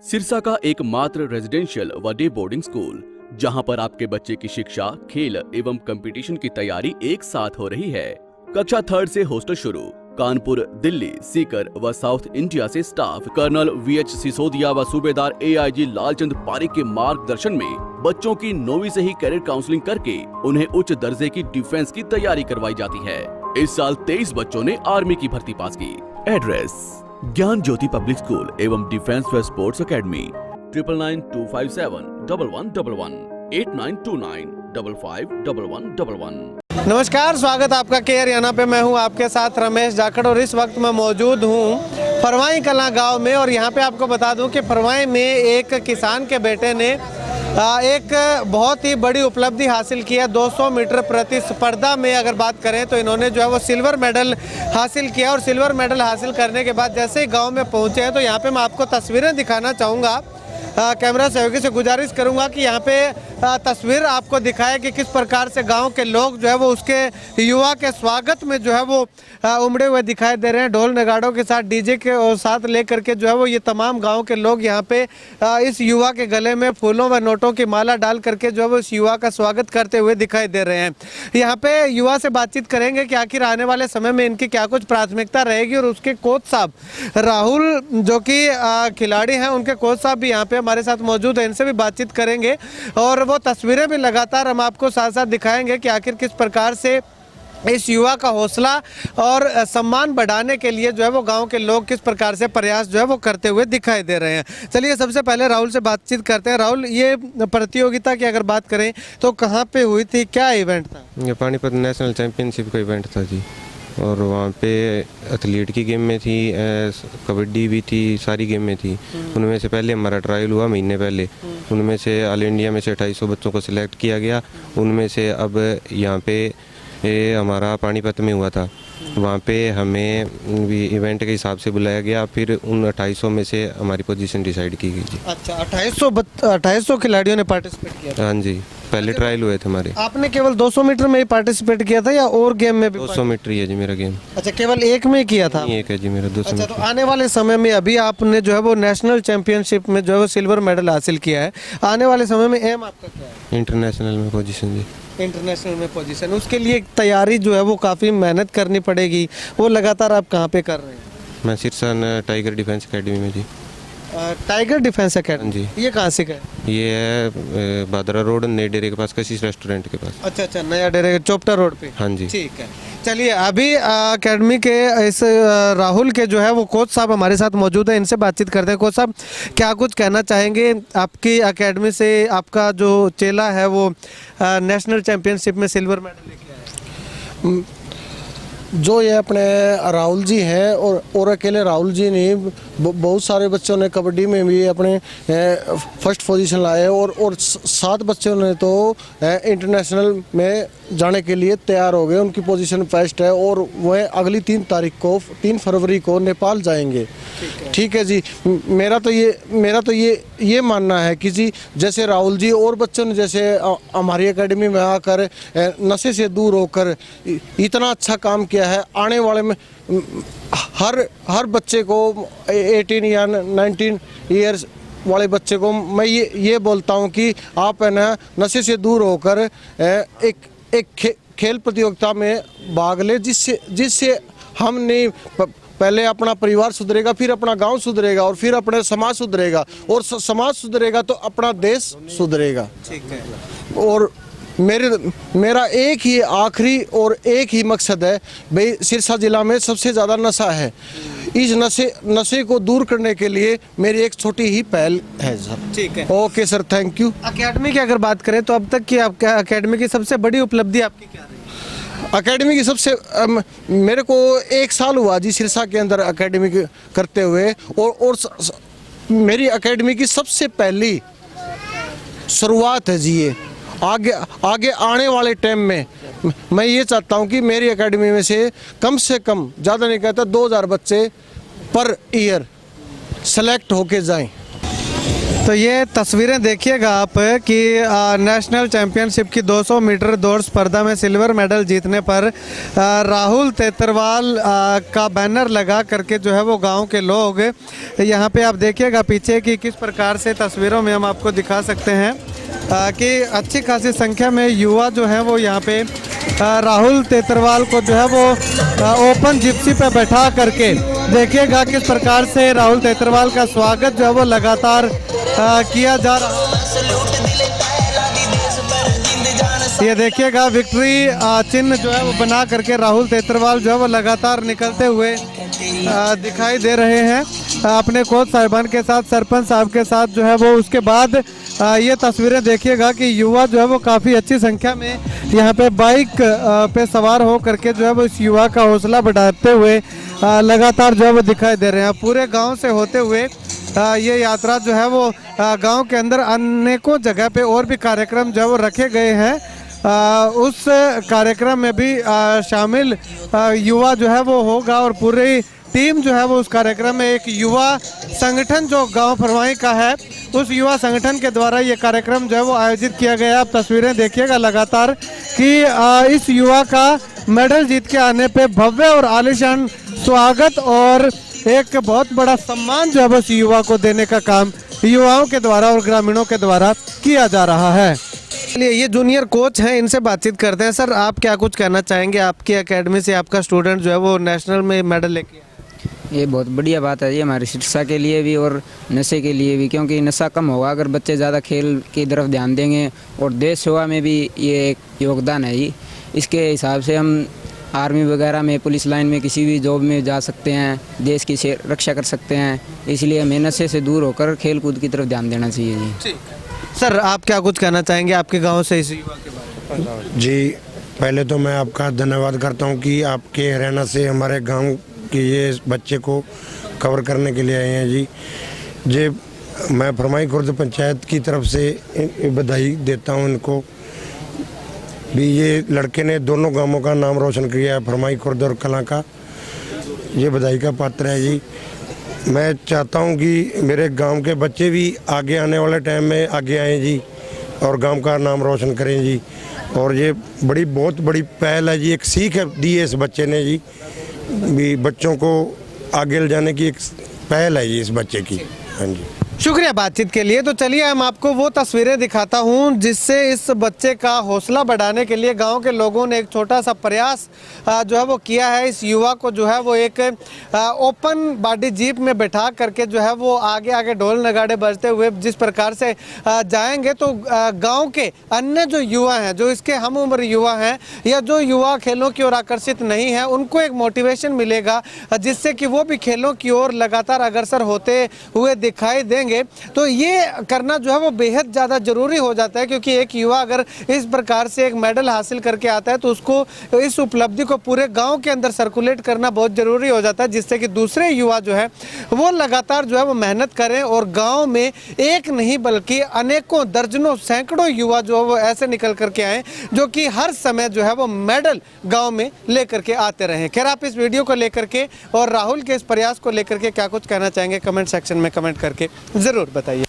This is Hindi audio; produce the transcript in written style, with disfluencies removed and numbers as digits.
सिरसा का एकमात्र रेजिडेंशियल व डे बोर्डिंग स्कूल, जहां पर आपके बच्चे की शिक्षा, खेल एवं कंपटीशन की तैयारी एक साथ हो रही है। कक्षा 3 से हॉस्टल शुरू। कानपुर, दिल्ली, सीकर व साउथ इंडिया से स्टाफ कर्नल VH सिसोदिया व सूबेदार AIG लालचंद पारिक के मार्गदर्शन में बच्चों की 9वीं से ही कैरियर काउंसलिंग करके उन्हें उच्च दर्जे की डिफेंस की तैयारी करवाई जाती है। इस साल 23 बच्चों ने आर्मी की भर्ती पास की। एड्रेस: ज्ञान ज्योति पब्लिक स्कूल एवं डिफेंस व स्पोर्ट्स अकेडमी। 9992571111 8929551111। नमस्कार, स्वागत आपका के हरियाणा पे। मैं हूं आपके साथ रमेश जाखड़ और इस वक्त मैं मौजूद हूं फरवाई कलां गांव में। और यहां पे आपको बता दूं कि फरवाई में एक किसान के बेटे ने एक बहुत ही बड़ी उपलब्धि हासिल की है। 200 मीटर प्रतिस्पर्धा में अगर बात करें तो इन्होंने जो है वो सिल्वर मेडल हासिल किया। और सिल्वर मेडल हासिल करने के बाद जैसे ही गांव में पहुंचे हैं तो यहाँ पे मैं आपको तस्वीरें दिखाना चाहूँगा। कैमरा सहयोगी से गुजारिश करूंगा कि यहाँ पे तस्वीर आपको दिखाए कि किस प्रकार से गांव के लोग जो है वो उसके युवा के स्वागत में जो है वो उमड़े हुए दिखाई दे रहे हैं। ढोल नगाड़ों के साथ, डीजे के साथ लेकर के जो है वो ये तमाम गांव के लोग यहाँ पे इस युवा के गले में फूलों व नोटों की माला डाल करके जो है वो इस युवा का स्वागत करते हुए दिखाई दे रहे हैं। यहाँ पे युवा से बातचीत करेंगे कि आखिर आने वाले समय में इनकी क्या कुछ प्राथमिकता रहेगी। और उसके कोच साहब राहुल जो कि खिलाड़ी हैं, उनके कोच साहब भी यहाँ पे हमारे साथ मौजूद है, इनसे भी बातचीत करेंगे। और वो तस्वीरें भी लगातार हम आपको साथ साथ दिखाएंगे कि आखिर किस प्रकार से इस युवा का हौसला और सम्मान बढ़ाने के लिए जो है वो गांव के लोग किस प्रकार से प्रयास जो है वो करते हुए दिखाई दे रहे हैं। चलिए सबसे पहले राहुल से बातचीत करते हैं। राहुल, ये प्रतियोगिता की अगर बात करें तो कहाँ पे हुई थी, क्या इवेंट था? ये पानीपत नेशनल चैंपियनशिप का इवेंट था जी। और वहाँ पे एथलीट की गेम में थी, कबड्डी भी थी, सारी गेम में थी। उनमें से पहले हमारा ट्रायल हुआ महीने पहले। उनमें से ऑल इंडिया में से 2800 बच्चों को सिलेक्ट किया गया। उनमें से अब यहाँ पे हमारा पानीपत में हुआ था, वहाँ पे हमें भी इवेंट के हिसाब से बुलाया गया। फिर उन 2800 में से हमारी पोजीशन डिसाइड की गई जी। अच्छा, 2800 खिलाड़ियों ने पार्टिसिपेट किया था? हाँ जी, पहले ट्रायल हुए थे हमारे। आपने केवल 200 मीटर में ही पार्टिसिपेट किया था या और गेम में भी? 200 मीटर ही है जी मेरा गेम। अच्छा, केवल एक में किया था? एक है जी मेरा 200 अच्छा, मीटर। तो आने वाले समय में अभी आपने जो है वो नेशनल चैंपियनशिप में जो है वो सिल्वर मेडल हासिल किया है। आने वाले समय में एम आपका क्या है? इंटरनेशनल में पोजीशन जी। इंटरनेशनल में पोजीशन, उसके लिए तैयारी जो है वो काफ़ी मेहनत करनी पड़ेगी। वो लगातार आप कहाँ पे कर रहे हैं? मैं सिरसा टाइगर डिफेंस एकेडमी में जी। टाइगर डिफेंस एकेडमी जी। ये कहाँ से गए? ये है भादरा रोड, नए डेरे के पास, कशिश रेस्टोरेंट के पास। अच्छा अच्छा, नया डेरे चोपटा रोड पे। हाँ जी, ठीक है। चलिए, अभी एकेडमी के इस राहुल के जो है वो कोच साहब हमारे साथ मौजूद है, इनसे बातचीत करते हैं। कोच साहब, क्या कुछ कहना चाहेंगे? आपकी एकेडमी से आपका जो चेला है वो नेशनल चैंपियनशिप में सिल्वर मेडल लेके आया। जो ये अपने राहुल जी हैं और अकेले राहुल जी नहीं, बहुत सारे बच्चों ने कबड्डी में भी अपने फर्स्ट पोजीशन लाए। और 7 बच्चों ने तो इंटरनेशनल में जाने के लिए तैयार हो गए। उनकी पोजीशन फर्स्ट है और वह अगली 3 फरवरी को नेपाल जाएंगे। ठीक है जी। मेरा तो ये मानना है कि जी जैसे राहुल जी और बच्चों ने जैसे हमारी एकेडमी में आकर नशे से दूर होकर इतना अच्छा काम किया है, आने वाले में हर बच्चे को 18 या 19 ईयर्स वाले बच्चे को मैं ये बोलता हूँ कि आप है ना नशे से दूर होकर एक खेल प्रतियोगिता में भाग ले, जिससे हम नहीं पहले अपना परिवार सुधरेगा, फिर अपना गांव सुधरेगा और फिर अपना समाज सुधरेगा। और समाज सुधरेगा तो अपना देश सुधरेगा। ठीक है। और मेरा एक ही आखिरी और एक ही मकसद है भाई, सिरसा जिला में सबसे ज़्यादा नशा है। इस नशे को दूर करने के लिए मेरी एक छोटी ही पहल है सर। ठीक है, okay sir, thank you. Academy की अगर बात करें तो अब तक की आपका एकेडमी की सबसे बड़ी उपलब्धि आपकी क्या रही? एकेडमी की सबसे मेरे को 1 साल हुआ जी सिरसा के अंदर एकेडमी करते हुए। और मेरी एकेडमी की सबसे पहली शुरुआत है जी ये। आगे आने वाले टाइम में मैं ये चाहता हूँ कि मेरी एकेडमी में से कम, ज़्यादा नहीं कहता, 2000 बच्चे पर ईयर सेलेक्ट होके जाएं। तो ये तस्वीरें देखिएगा आप कि नेशनल चैंपियनशिप की 200 मीटर दौड़ स्पर्धा में सिल्वर मेडल जीतने पर राहुल तेतरवाल का बैनर लगा करके जो है वो गांव के लोग यहाँ पे आप देखिएगा पीछे कि किस प्रकार से तस्वीरों में हम आपको दिखा सकते हैं कि अच्छी खासी संख्या में युवा जो हैं वो यहाँ पे राहुल तेतरवाल को जो है वो ओपन जिप्सी पे बैठा करके देखिएगा किस प्रकार से राहुल तेतरवाल का स्वागत जो है वो लगातार किया जा रहा है। ये देखिएगा विक्ट्री चिन्ह जो है वो बना करके राहुल तेतरवाल जो है वो लगातार निकलते हुए दिखाई दे रहे हैं अपने कोच साहिबान के साथ, सरपंच साहब के साथ जो है वो। उसके बाद ये तस्वीरें देखिएगा कि युवा जो है वो काफ़ी अच्छी संख्या में यहाँ पे बाइक पे सवार हो करके जो है वो इस युवा का हौसला बढ़ाते हुए लगातार जो है वो दिखाई दे रहे हैं। पूरे गांव से होते हुए ये यात्रा जो है वो गांव के अंदर अनेकों जगह पे और भी कार्यक्रम जो है वो रखे गए हैं। उस कार्यक्रम में भी शामिल युवा जो है वो होगा और पूरी टीम जो है वो उस कार्यक्रम में एक युवा संगठन जो गांव फरवाई का है उस युवा संगठन के द्वारा ये कार्यक्रम जो है वो आयोजित किया गया। आप तस्वीरें देखिएगा लगातार कि इस युवा का मेडल जीत के आने पे भव्य और आलीशान स्वागत और एक बहुत बड़ा सम्मान जो है वो इस युवा को देने का काम युवाओं के द्वारा और ग्रामीणों के द्वारा किया जा रहा है। चलिए ये जूनियर कोच हैं, इनसे बातचीत करते हैं। सर आप क्या कुछ कहना चाहेंगे, आपकी एकेडमी से आपका स्टूडेंट जो है वो नेशनल में मेडल लेके आया? ये बहुत बढ़िया बात है, ये हमारी शिक्षा के लिए भी और नशे के लिए भी, क्योंकि नशा कम होगा अगर बच्चे ज़्यादा खेल की तरफ ध्यान देंगे और देश सेवा में भी ये एक योगदान है ही। इसके हिसाब से हम आर्मी वगैरह में, पुलिस लाइन में, किसी भी जॉब में जा सकते हैं, देश की रक्षा कर सकते हैं। इसलिए हमें नशे से दूर होकर खेल कूद की तरफ ध्यान देना चाहिए जी। सर आप क्या कुछ कहना चाहेंगे आपके गाँव से इस युवा के बारे में? जी पहले तो मैं आपका धन्यवाद करता हूं कि आपके हरियाणा से हमारे गांव के ये बच्चे को कवर करने के लिए आए हैं जी। मैं फरमाई खुर्द पंचायत की तरफ से बधाई देता हूं इनको भी। ये लड़के ने दोनों गांवों का नाम रोशन किया है, फरमाई खुर्द और कलां का। ये बधाई का पात्र है जी। मैं चाहता हूं कि मेरे गांव के बच्चे भी आगे आने वाले टाइम में आगे आएँ जी और गांव का नाम रोशन करें जी। और ये बहुत बड़ी पहल है जी, एक सीख दी है इस बच्चे ने जी, भी बच्चों को आगे ले जाने की एक पहल है जी इस बच्चे की। हाँ जी, शुक्रिया बातचीत के लिए। तो चलिए हम आपको वो तस्वीरें दिखाता हूं जिससे इस बच्चे का हौसला बढ़ाने के लिए गांव के लोगों ने एक छोटा सा प्रयास जो है वो किया है। इस युवा को जो है वो एक ओपन बॉडी जीप में बैठा करके जो है वो आगे आगे ढोल नगाड़े बजते हुए जिस प्रकार से जाएंगे तो गाँव के अन्य जो युवा हैं, जो इसके हम उम्र युवा हैं या जो युवा खेलों की ओर आकर्षित नहीं है, उनको एक मोटिवेशन मिलेगा जिससे कि वो भी खेलों की ओर लगातार अग्रसर होते हुए दिखाई देंगे। तो ये करना जो है वो बेहद ज़्यादा ज़रूरी हो जाता है, क्योंकि एक युवा अगर इस प्रकार से एक मेडल हासिल करके आता है तो उसको इस उपलब्धि को पूरे गांव के अंदर सर्कुलेट करना बहुत ज़रूरी हो जाता है, जिससे कि दूसरे युवा जो है वो लगातार जो है वो मेहनत करें और गांव में एक नहीं बल्कि अनेकों दर्जनों सैकड़ों युवा जो है वो ऐसे निकल करके आए जो कि हर समय जो है वो मेडल गाँव में लेकर के आते रहें। खैर आप इस वीडियो को लेकर के और राहुल के इस प्रयास को लेकर के क्या कुछ कहना चाहेंगे, कमेंट सेक्शन में कमेंट करके ज़रूर बताइए।